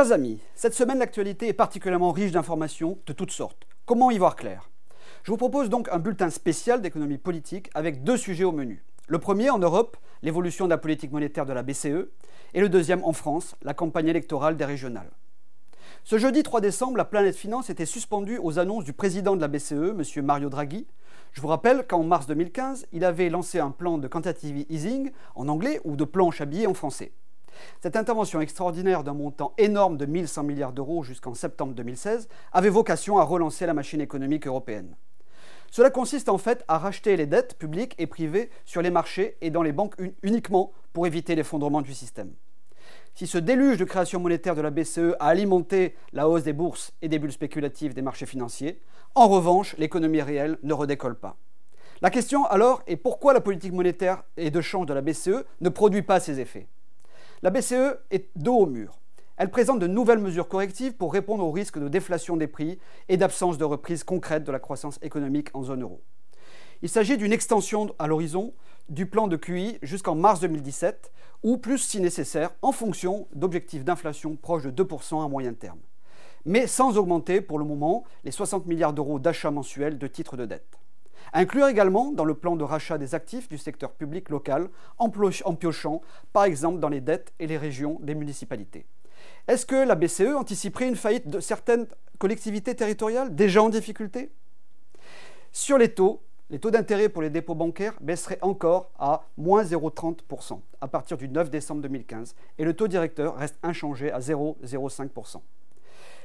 Chers amis, cette semaine l'actualité est particulièrement riche d'informations de toutes sortes. Comment y voir clair? Je vous propose donc un bulletin spécial d'économie politique avec deux sujets au menu. Le premier en Europe, l'évolution de la politique monétaire de la BCE, et le deuxième en France, la campagne électorale des régionales. Ce jeudi 3 décembre, la planète finance était suspendue aux annonces du président de la BCE, M. Mario Draghi. Je vous rappelle qu'en mars 2015, il avait lancé un plan de quantitative easing en anglais ou de planche à billets en français. Cette intervention extraordinaire d'un montant énorme de 1100 milliards d'euros jusqu'en septembre 2016 avait vocation à relancer la machine économique européenne. Cela consiste en fait à racheter les dettes publiques et privées sur les marchés et dans les banques uniquement pour éviter l'effondrement du système. Si ce déluge de création monétaire de la BCE a alimenté la hausse des bourses et des bulles spéculatives des marchés financiers, en revanche, l'économie réelle ne redécolle pas. La question alors est pourquoi la politique monétaire et de change de la BCE ne produit pas ses effets? La BCE est dos au mur. Elle présente de nouvelles mesures correctives pour répondre au risque de déflation des prix et d'absence de reprise concrète de la croissance économique en zone euro. Il s'agit d'une extension à l'horizon du plan de QE jusqu'en mars 2017, ou plus si nécessaire, en fonction d'objectifs d'inflation proches de 2% à moyen terme, mais sans augmenter pour le moment les 60 milliards d'euros d'achats mensuels de titres de dette. Inclure également dans le plan de rachat des actifs du secteur public local, en piochant par exemple dans les dettes et les régions des municipalités. Est-ce que la BCE anticiperait une faillite de certaines collectivités territoriales déjà en difficulté? Sur les taux d'intérêt pour les dépôts bancaires baisseraient encore à moins 0,30% à partir du 9 décembre 2015 et le taux directeur reste inchangé à 0,05%.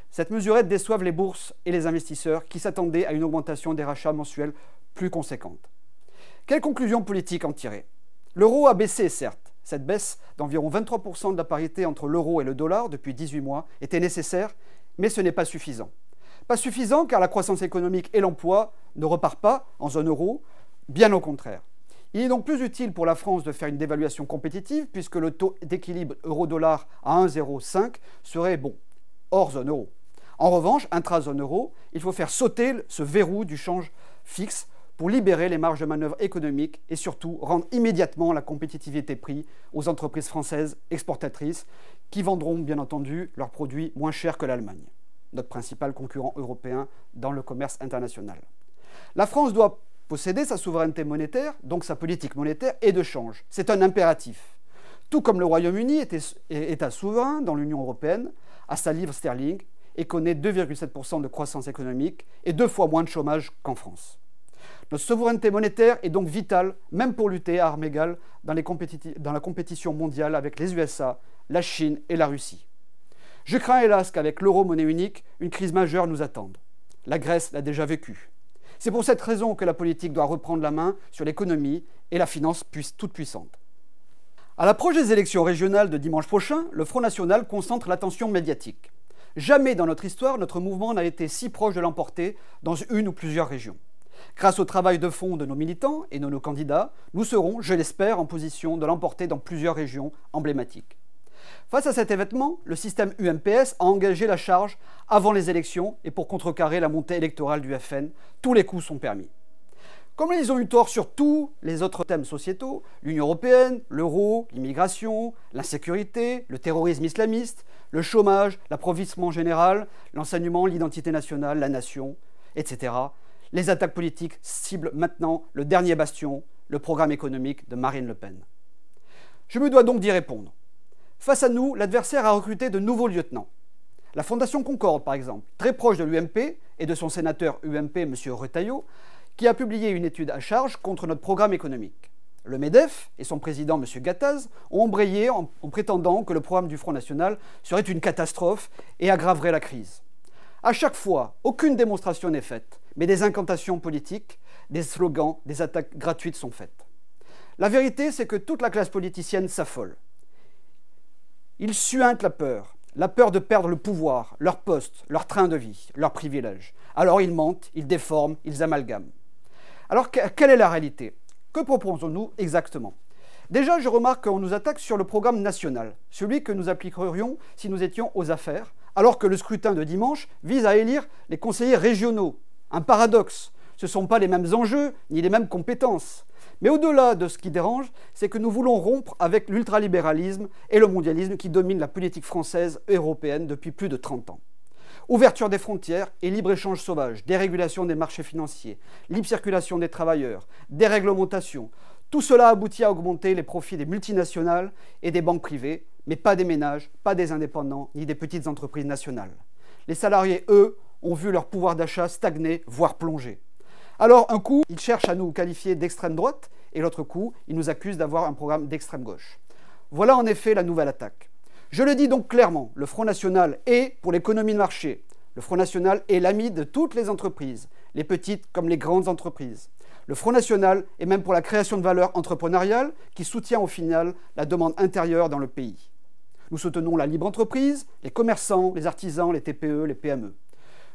Cette mesurette déçoive les bourses et les investisseurs qui s'attendaient à une augmentation des rachats mensuels plus conséquente. Quelle conclusion politique en tirer? L'euro a baissé, certes. Cette baisse d'environ 23% de la parité entre l'euro et le dollar depuis 18 mois était nécessaire, mais ce n'est pas suffisant. Pas suffisant car la croissance économique et l'emploi ne repartent pas en zone euro, bien au contraire. Il est donc plus utile pour la France de faire une dévaluation compétitive puisque le taux d'équilibre euro-dollar à 1,05 serait bon, hors zone euro. En revanche, intra-zone euro, il faut faire sauter ce verrou du change fixe pour libérer les marges de manœuvre économiques et surtout rendre immédiatement la compétitivité prix aux entreprises françaises exportatrices qui vendront bien entendu leurs produits moins chers que l'Allemagne, notre principal concurrent européen dans le commerce international. La France doit posséder sa souveraineté monétaire, donc sa politique monétaire et de change. C'est un impératif. Tout comme le Royaume-Uni est État souverain dans l'Union européenne, à sa livre sterling, et connaît 2,7% de croissance économique et 2 fois moins de chômage qu'en France. Notre souveraineté monétaire est donc vitale, même pour lutter à armes égales dans la compétition mondiale avec les USA, la Chine et la Russie. Je crains hélas qu'avec l'euro monnaie unique, une crise majeure nous attende. La Grèce l'a déjà vécue. C'est pour cette raison que la politique doit reprendre la main sur l'économie et la finance toute puissante. À l'approche des élections régionales de dimanche prochain, le Front National concentre l'attention médiatique. Jamais dans notre histoire, notre mouvement n'a été si proche de l'emporter dans une ou plusieurs régions. Grâce au travail de fond de nos militants et de nos candidats, nous serons, je l'espère, en position de l'emporter dans plusieurs régions emblématiques. Face à cet événement, le système UMPS a engagé la charge avant les élections et pour contrecarrer la montée électorale du FN, tous les coups sont permis. Comme ils ont eu tort sur tous les autres thèmes sociétaux, l'Union européenne, l'euro, l'immigration, l'insécurité, le terrorisme islamiste, le chômage, l'appauvrissement général, l'enseignement, l'identité nationale, la nation, etc., les attaques politiques ciblent maintenant le dernier bastion, le programme économique de Marine Le Pen. Je me dois donc d'y répondre. Face à nous, l'adversaire a recruté de nouveaux lieutenants. La Fondation Concorde, par exemple, très proche de l'UMP et de son sénateur UMP, M. Retailleau, qui a publié une étude à charge contre notre programme économique. Le MEDEF et son président, M. Gattaz, ont embrayé en prétendant que le programme du Front National serait une catastrophe et aggraverait la crise. À chaque fois, aucune démonstration n'est faite, mais des incantations politiques, des slogans, des attaques gratuites sont faites. La vérité, c'est que toute la classe politicienne s'affole. Ils suintent la peur de perdre le pouvoir, leur poste, leur train de vie, leurs privilèges. Alors ils mentent, ils déforment, ils amalgament. Alors quelle est la réalité? Que proposons-nous exactement? Déjà, je remarque qu'on nous attaque sur le programme national, celui que nous appliquerions si nous étions aux affaires, alors que le scrutin de dimanche vise à élire les conseillers régionaux. Un paradoxe, ce ne sont pas les mêmes enjeux ni les mêmes compétences. Mais au-delà de ce qui dérange, c'est que nous voulons rompre avec l'ultralibéralisme et le mondialisme qui dominent la politique française et européenne depuis plus de 30 ans. Ouverture des frontières et libre-échange sauvage, dérégulation des marchés financiers, libre circulation des travailleurs, déréglementation, tout cela aboutit à augmenter les profits des multinationales et des banques privées, mais pas des ménages, pas des indépendants, ni des petites entreprises nationales. Les salariés, eux, ont vu leur pouvoir d'achat stagner, voire plonger. Alors, un coup, ils cherchent à nous qualifier d'extrême droite, et l'autre coup, ils nous accusent d'avoir un programme d'extrême gauche. Voilà en effet la nouvelle attaque. Je le dis donc clairement, le Front National est pour l'économie de marché. Le Front National est l'ami de toutes les entreprises, les petites comme les grandes entreprises. Le Front National est même pour la création de valeur entrepreneuriale qui soutient au final la demande intérieure dans le pays. Nous soutenons la libre entreprise, les commerçants, les artisans, les TPE, les PME.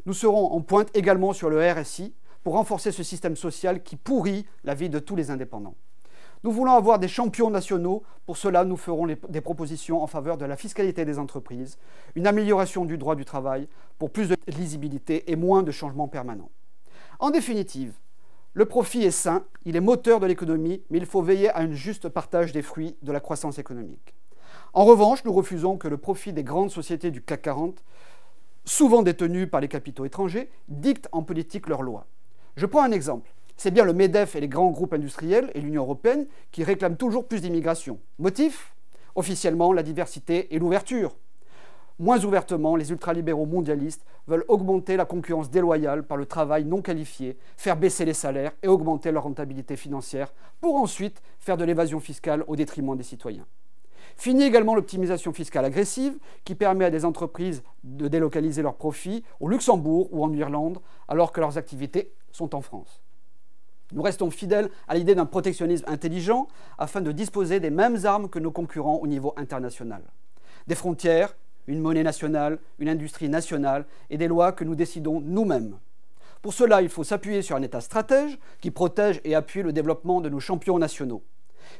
Nous serons en pointe également sur le RSI pour renforcer ce système social qui pourrit la vie de tous les indépendants. Nous voulons avoir des champions nationaux. Pour cela, nous ferons des propositions en faveur de la fiscalité des entreprises, une amélioration du droit du travail pour plus de lisibilité et moins de changements permanents. En définitive, le profit est sain, il est moteur de l'économie, mais il faut veiller à un juste partage des fruits de la croissance économique. En revanche, nous refusons que le profit des grandes sociétés du CAC 40, souvent détenues par les capitaux étrangers, dicte en politique leurs lois. Je prends un exemple. C'est bien le MEDEF et les grands groupes industriels et l'Union européenne qui réclament toujours plus d'immigration. Motif ? Officiellement, la diversité et l'ouverture. Moins ouvertement, les ultralibéraux mondialistes veulent augmenter la concurrence déloyale par le travail non qualifié, faire baisser les salaires et augmenter leur rentabilité financière pour ensuite faire de l'évasion fiscale au détriment des citoyens. Fini également l'optimisation fiscale agressive qui permet à des entreprises de délocaliser leurs profits au Luxembourg ou en Irlande alors que leurs activités sont en France. Nous restons fidèles à l'idée d'un protectionnisme intelligent afin de disposer des mêmes armes que nos concurrents au niveau international. Des frontières, une monnaie nationale, une industrie nationale et des lois que nous décidons nous-mêmes. Pour cela, il faut s'appuyer sur un État stratège qui protège et appuie le développement de nos champions nationaux.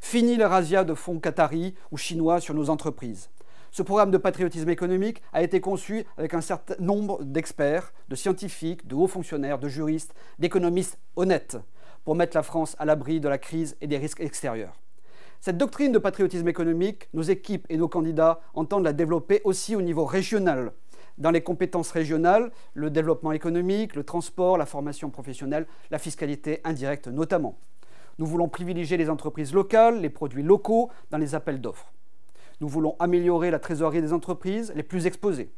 Fini le razzia de fonds qataris ou chinois sur nos entreprises. Ce programme de patriotisme économique a été conçu avec un certain nombre d'experts, de scientifiques, de hauts fonctionnaires, de juristes, d'économistes honnêtes pour mettre la France à l'abri de la crise et des risques extérieurs. Cette doctrine de patriotisme économique, nos équipes et nos candidats entendent la développer aussi au niveau régional. Dans les compétences régionales, le développement économique, le transport, la formation professionnelle, la fiscalité indirecte notamment. Nous voulons privilégier les entreprises locales, les produits locaux dans les appels d'offres. Nous voulons améliorer la trésorerie des entreprises les plus exposées.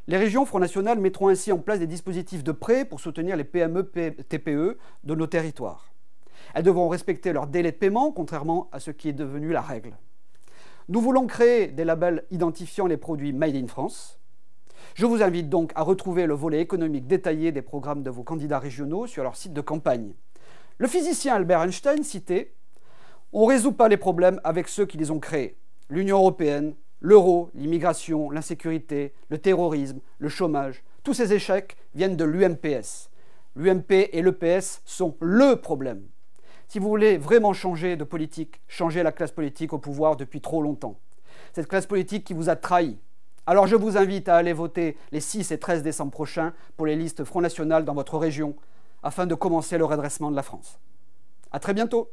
Les régions Front National mettront ainsi en place des dispositifs de prêt pour soutenir les PME-TPE de nos territoires. Elles devront respecter leur délai de paiement, contrairement à ce qui est devenu la règle. Nous voulons créer des labels identifiant les produits Made in France. Je vous invite donc à retrouver le volet économique détaillé des programmes de vos candidats régionaux sur leur site de campagne. Le physicien Albert Einstein citait « On ne résout pas les problèmes avec ceux qui les ont créés. L'Union européenne, l'euro, l'immigration, l'insécurité, le terrorisme, le chômage, tous ces échecs viennent de l'UMPS. L'UMP et l'EPS sont le problème. Si vous voulez vraiment changer de politique, changez la classe politique au pouvoir depuis trop longtemps. Cette classe politique qui vous a trahi. Alors je vous invite à aller voter les 6 et 13 décembre prochains pour les listes Front National dans votre région, afin de commencer le redressement de la France. À très bientôt.